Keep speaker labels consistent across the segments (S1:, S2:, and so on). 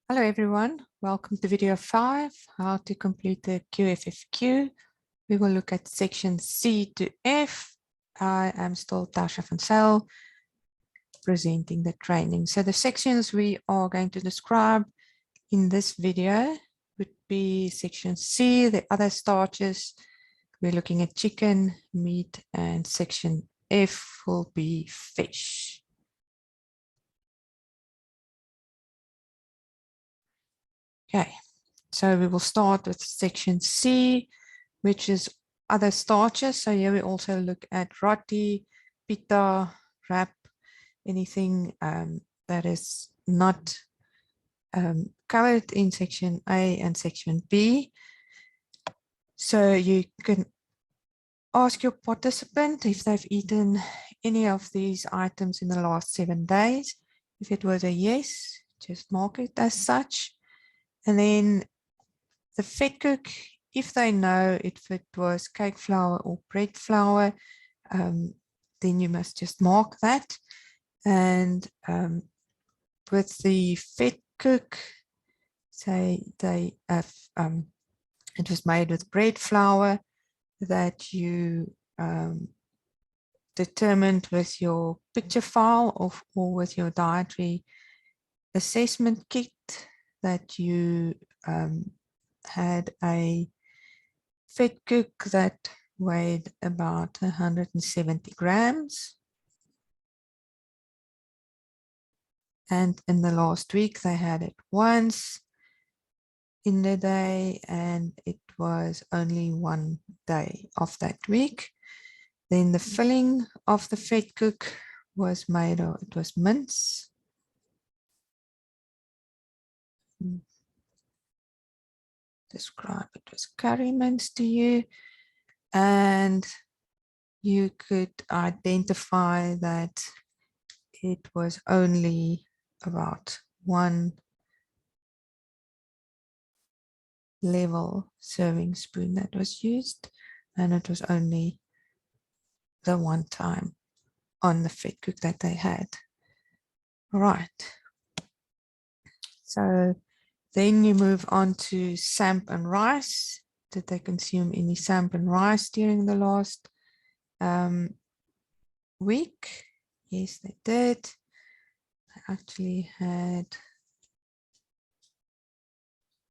S1: Hello everyone, welcome to video 5, how to complete the QFFQ. We will look at section C to F. I am still Tasha van Zyl presenting the training. So the sections we are going to describe in this video would be section C, the other starches. We're looking at chicken, meat, and section F will be fish. Okay, so we will start with section C, which is other starches. So here we also look at roti, pita, wrap, anything that is not covered in section A and section B. So you can ask your participant if they've eaten any of these items in the last 7 days. If it was a yes, just mark it as such. And then the fed cook, if they know if it was cake flour or bread flour, then you must just mark that. And with the fed cook, say they have, it was made with bread flour that you determined with your picture file or with your dietary assessment kit that you had a fed cook that weighed about 170 grams. And in the last week, they had it once in the day, and it was only 1 day of that week. Then the filling of the fed cook was made of, it was mince. Describe it as curry mince to you. And you could identify that it was only about 1 level serving spoon that was used, and it was only the 1 time on the fed cook that they had. All right. So then you move on to samp and rice. Did they consume any samp and rice during the last week? Yes, they did. They actually had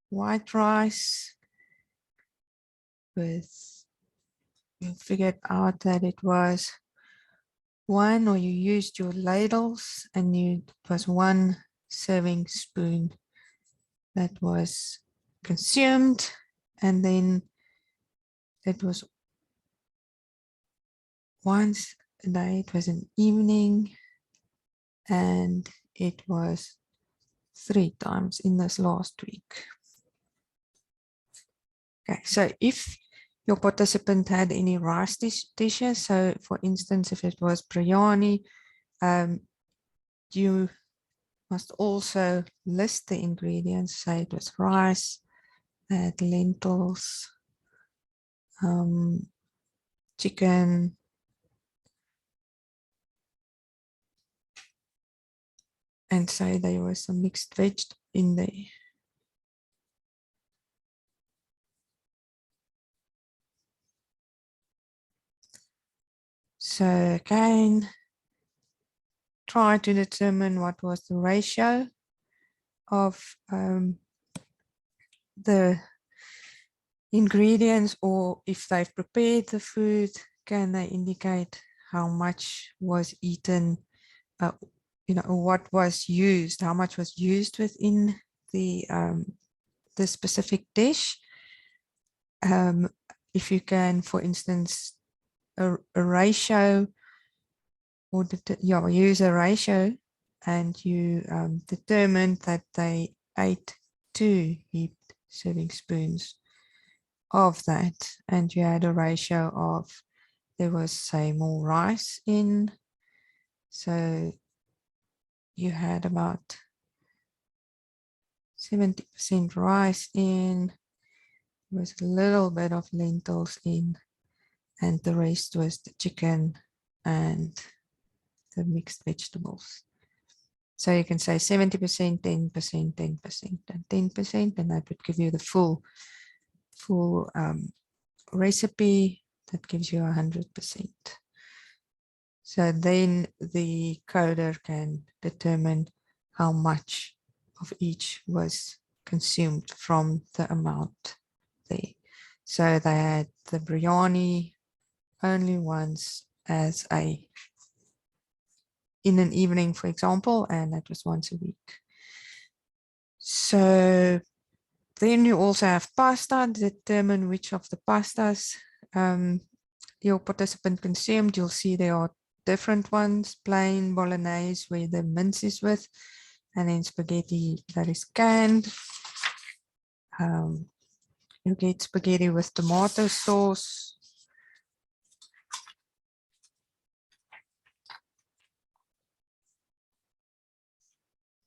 S1: white rice with, you figured out that it was 1, or you used your ladles and it was 1 serving spoon that was consumed, and then it was once a day, it was an evening, and it was 3 times in this last week. Okay, so if your participant had any rice dishes, so for instance, if it was biryani, you must also list the ingredients, say it was rice, lentils, chicken, and say there was some mixed veg in there. So again, try to determine what was the ratio of the ingredients, or if they've prepared the food, can they indicate how much was eaten, what was used, how much was used within the specific dish. If you can, for instance, a ratio, or use a ratio, and you determined that they ate 2 heaped serving spoons of that, and you had a ratio of, there was, say, more rice in, so you had about 70% rice in, there was a little bit of lentils in, and the rest was the chicken and the mixed vegetables. So you can say 70%, 10%, 10%, and 10%, and that would give you the full recipe that gives you 100%. So then the coder can determine how much of each was consumed from the amount there. So they had the biryani only once as in an evening, for example, and that was once a week. So then you also have pasta, determine which of the pastas your participant consumed. You'll see there are different ones, plain bolognese where the mince is with, and then spaghetti that is canned. You get spaghetti with tomato sauce.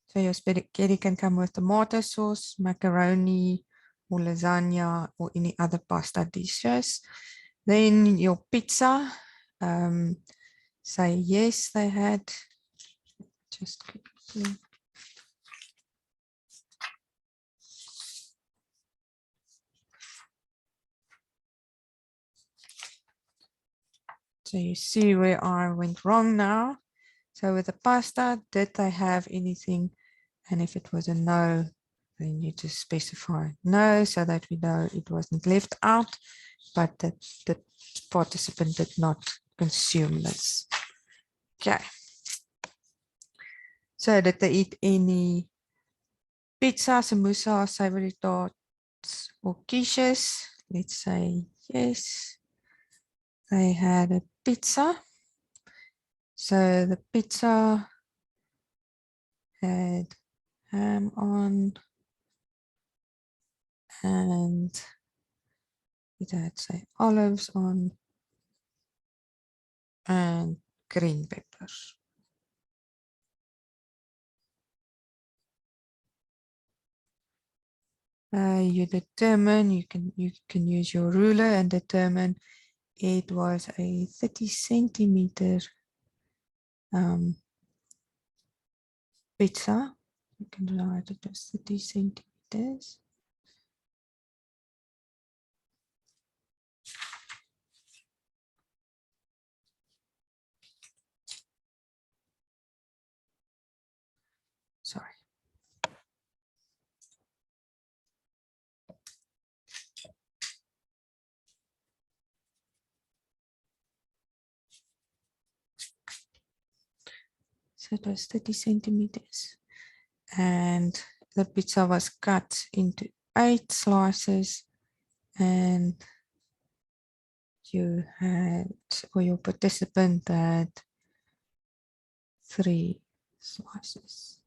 S1: So your spaghetti can come with tomato sauce, macaroni, or lasagna, or any other pasta dishes. Then your pizza, say yes, they had. Just quickly. So you see where I went wrong now. So with the pasta, did they have anything? And if it was a no, then you just specify no so that we know it wasn't left out, but that the participant did not consume this. Okay. So did they eat any pizza, samosa, savory tarts, or quiches? Let's say yes. They had a pizza. So the pizza had ham on and it had, say, olives on and green peppers. You determine, you can use your ruler and determine it was a 30 centimeter pizza. You can write it as 30 centimeters. Sorry. So it was 30 centimeters. And the pizza was cut into 8 slices, and you had, or your participant had 3 slices.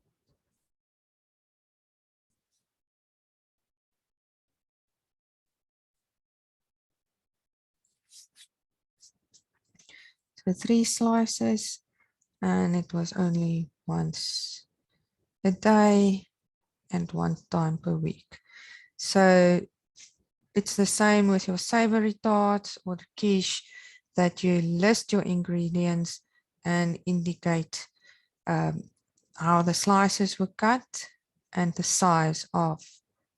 S1: So 3 slices, and it was only once a day and 1 time per week. So it's the same with your savory tarts or the quiche, that you list your ingredients and indicate how the slices were cut and the size of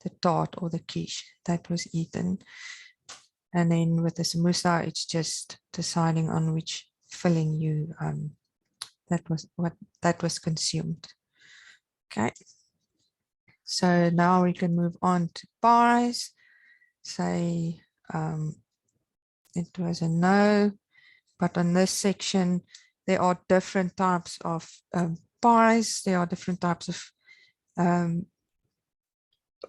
S1: the tart or the quiche that was eaten. And then with the samosa, it's just deciding on which filling you that was consumed. Okay. So now we can move on to pies. Say it was a no, but on this section, there are different types of pies. There are different types of,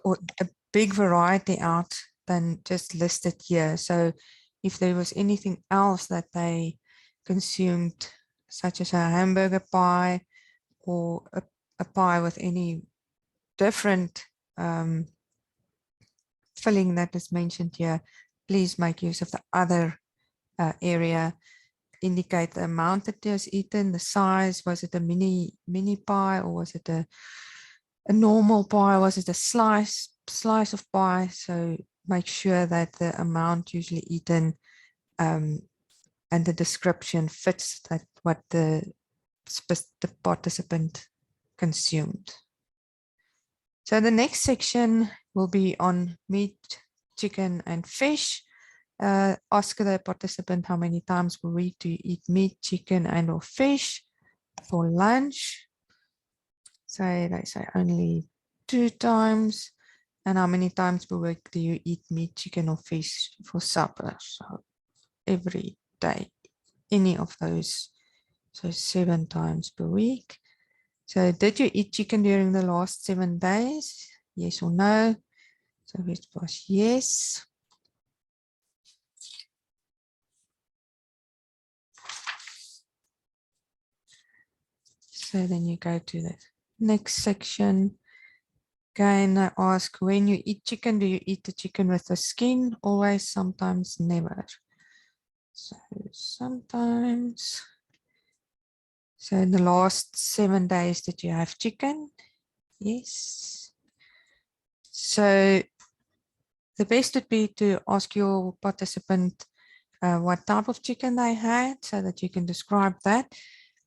S1: or a big variety out than just listed here. So if there was anything else that they consumed, such as a hamburger pie or a pie with any different filling that is mentioned here, please make use of the other area. Indicate the amount that was eaten, the size. Was it a mini pie, or was it a normal pie? Was it a slice of pie? So make sure that the amount usually eaten and the description fits that what the participant consumed. So the next section will be on meat, chicken, and fish. Ask the participant how many times per week do you eat meat, chicken, and or fish for lunch. So they say only 2 times. And how many times per week do you eat meat, chicken, or fish for supper? So every day, any of those. So 7 times per week. So did you eat chicken during the last 7 days? Yes or no? So it was yes. So then you go to the next section. Again, I ask, when you eat chicken, do you eat the chicken with the skin? Always, sometimes, never. So sometimes. So in the last 7 days, did you have chicken? Yes. So the best would be to ask your participant what type of chicken they had so that you can describe that.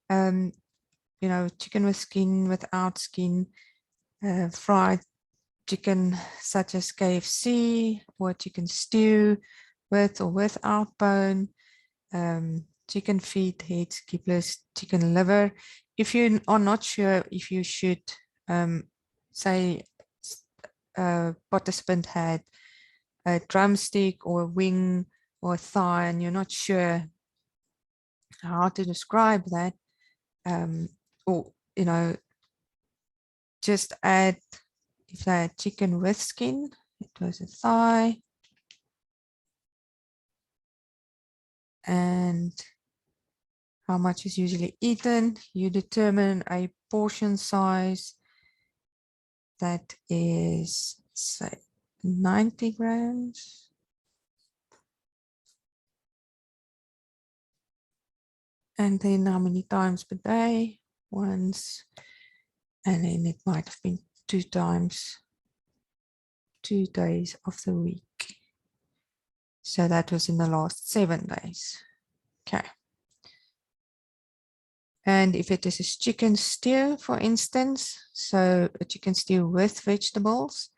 S1: You know, chicken with skin, without skin, fried chicken such as KFC, or chicken stew with or without bone, chicken feet, heads, giblets, chicken liver. If you are not sure if you should say a participant had a drumstick or a wing or a thigh and you're not sure how to describe that, or you know, just add, if they had chicken with skin, it was a thigh, and how much is usually eaten. You determine a portion size that is, say, 90 grams. And then how many times per day? Once. And then it might have been 2 times, 2 days of the week. So that was in the last 7 days. Okay. And if it is a chicken stew, for instance, so a chicken stew with vegetables,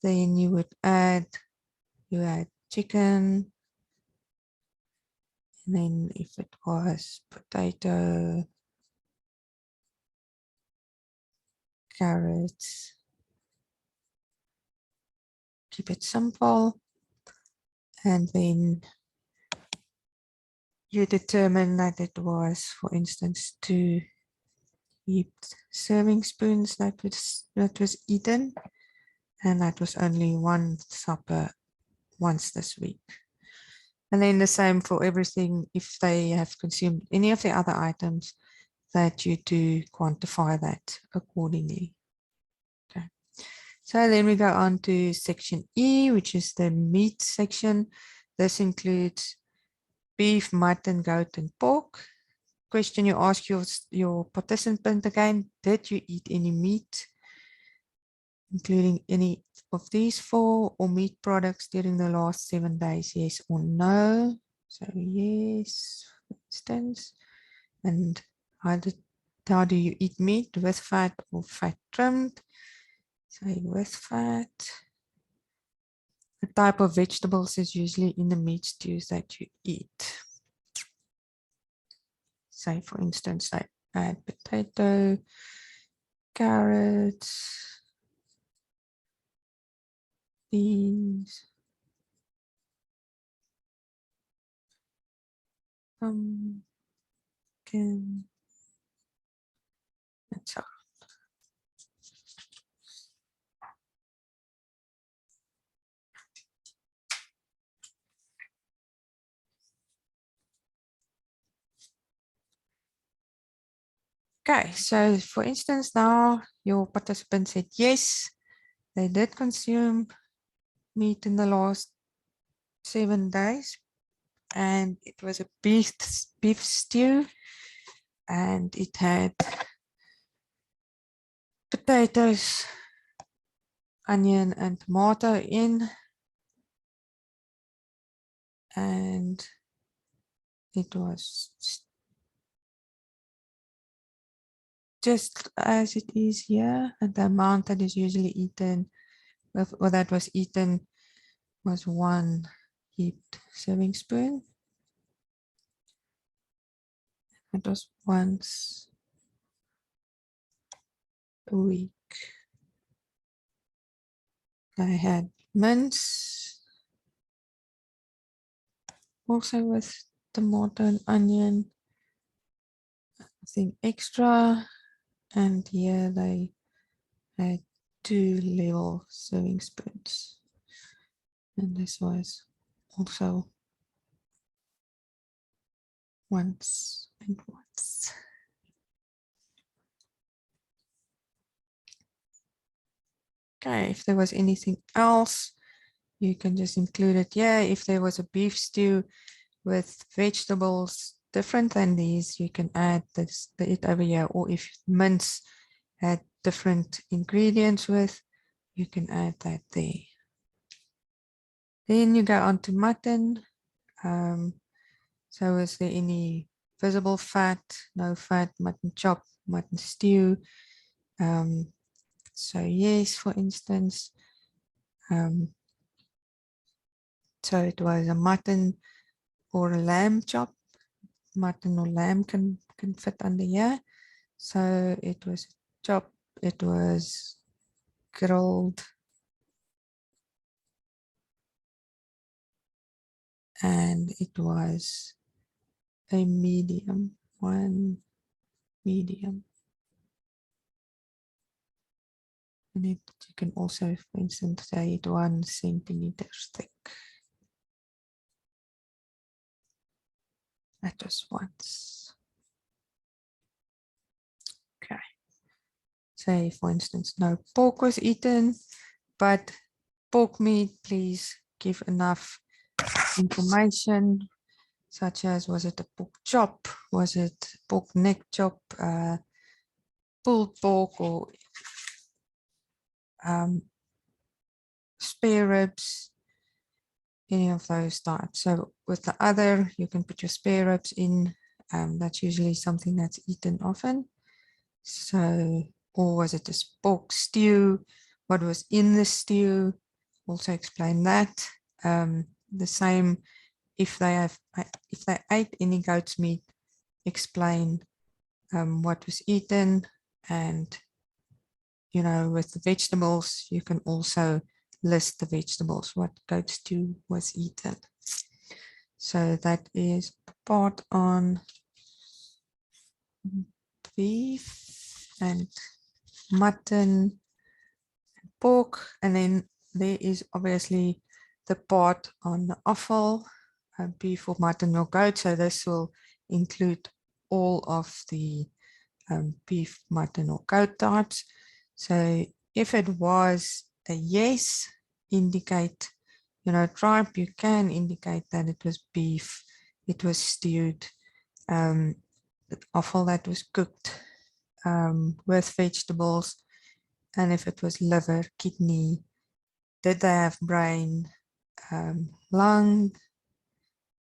S1: then you would add, you add chicken, and then if it was potato, carrots, keep it simple, and then you determine that it was, for instance, 2 heaped serving spoons that was eaten, and that was only 1 supper once this week. And then the same for everything, if they have consumed any of the other items, that you do quantify that accordingly. Okay. So then we go on to section E, which is the meat section. This includes beef, mutton, goat, and pork. Question you ask your participant again, did you eat any meat, including any of these 4 or meat products during the last 7 days, yes or no? So yes, for instance. And how do you eat meat, with fat or fat trimmed? Say with fat. The type of vegetables is usually in the meat stews that you eat. Say for instance, I add potato, carrots, beans, pumpkin, and so on. Okay, so for instance, now your participant said yes, they did consume meat in the last 7 days, and it was a beef stew, and it had potatoes, onion, and tomato in, and it was just as it is here, and the amount that is usually eaten, or that was eaten, was 1 heaped serving spoon. It was once a week. I had mince, also with tomato and onion, I think extra, and here they had 2 level serving spoons. And this was also once and once. Okay, if there was anything else, you can just include it here. If there was a beef stew with vegetables different than these, you can add it over here. Or if mince had different ingredients with, you can add that there. Then you go on to mutton. So is there any visible fat? No fat, mutton chop, mutton stew. So yes, for instance, so it was a mutton or a lamb chop. Mutton or lamb can fit under here. So it was chopped, it was grilled, and it was a medium, 1 medium. And you can also, for instance, say it 1 centimeter thick. That was once. Okay. Say, for instance, no pork was eaten, but pork meat, please give enough information, such as, was it a pork chop? Was it pork neck chop? Pulled pork, or spare ribs, any of those types. So with the other, you can put your spare ribs in. That's usually something that's eaten often. So, or was it a pork stew? What was in the stew? Also explain that. The same, if they ate any goat's meat, explain what was eaten. And you know, with the vegetables, you can also list the vegetables, what goat stew was eaten. So that is part on beef and mutton, pork, and then there is obviously the part on the offal, beef or mutton or goat. So this will include all of the beef, mutton or goat types. So if it was a yes, indicate, you know, tribe, you can indicate that it was beef, it was stewed, offal that was cooked with vegetables. And if it was liver, kidney, did they have brain, lung,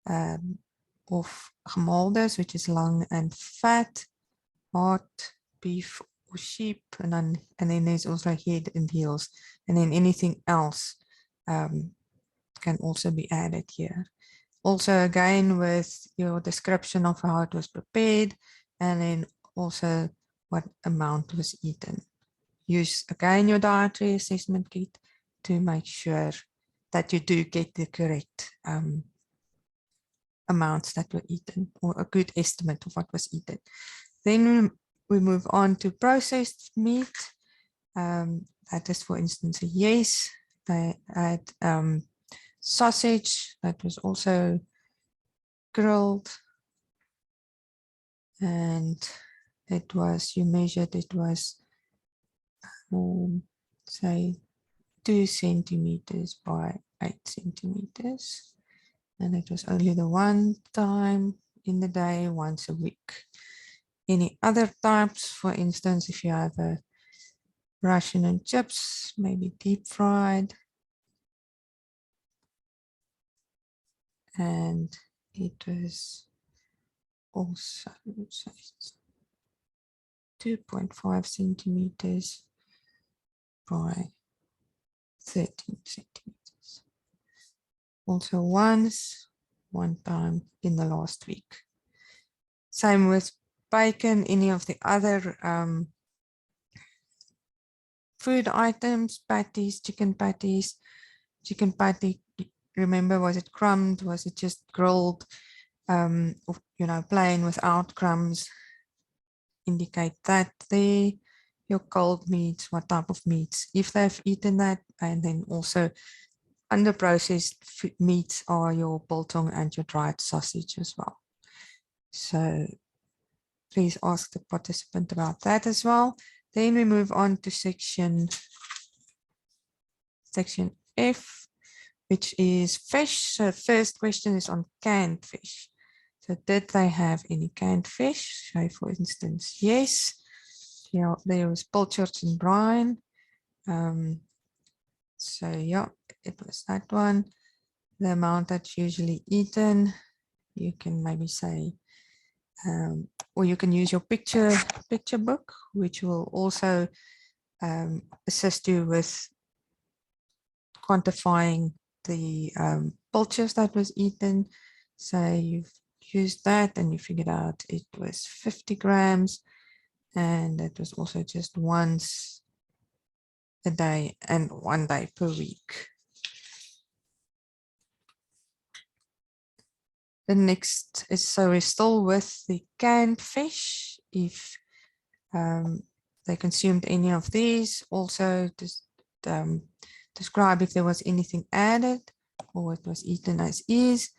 S1: of gemoldes, which is lung and fat, heart, beef or sheep, and then there's also head and heels, and then anything else can also be added here. Also, again, with your description of how it was prepared, and then also what amount was eaten. Use again your dietary assessment kit to make sure that you do get the correct amounts that were eaten, or a good estimate of what was eaten. Then we move on to processed meat. That is, for instance, a yes. They had sausage that was also grilled, and it was, you measured, it was say 2 centimeters by 8 centimeters, and it was only the one time in the day, once a week. Any other types, for instance, if you have a Russian and chips, maybe deep fried, and it was also 2.5 centimeters by 13 centimeters. Also one time in the last week. Same with bacon, any of the other food items, patties, chicken patties. Chicken patty, remember, was it crumbed? Was it just grilled? Or, plain without crumbs? Indicate that there. Your cold meats, what type of meats, if they've eaten that, and then also under processed meats are your biltong and your dried sausage as well. So please ask the participant about that as well. Then we move on to section F, which is fish. So first question is on canned fish. So did they have any canned fish? So for instance, yes. Yeah, there was pilchards and brine. So yeah, it was that one. The amount that's usually eaten, you can maybe say, or you can use your picture book, which will also assist you with quantifying the pilchards that was eaten. So you've used that and you figured out it was 50 grams, and it was also just once a day and 1 day per week. The next is, so we're still with the canned fish. If they consumed any of these, also just describe if there was anything added or it was eaten as is,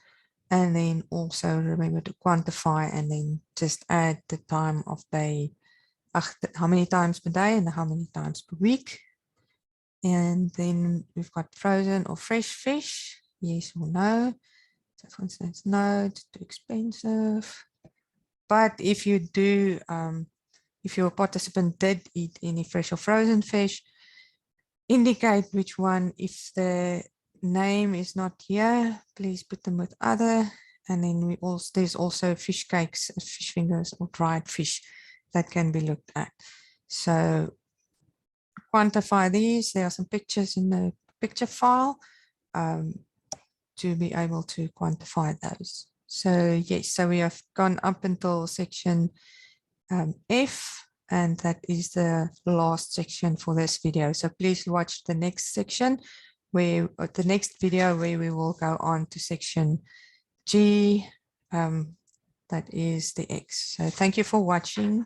S1: and then also remember to quantify and then just add the time of day, how many times per day and how many times per week. And then we've got frozen or fresh fish, yes or no. So for instance, no, it's too expensive. But if you do, if your participant did eat any fresh or frozen fish, indicate which one. If the name is not here, please put them with other. And then there's also fish cakes, fish fingers, or dried fish that can be looked at. So quantify these. There are some pictures in the picture file to be able to quantify those. So yes, so we have gone up until section F, and that is the last section for this video. So please watch the next section, the next video where we will go on to section G, that is the X. So thank you for watching.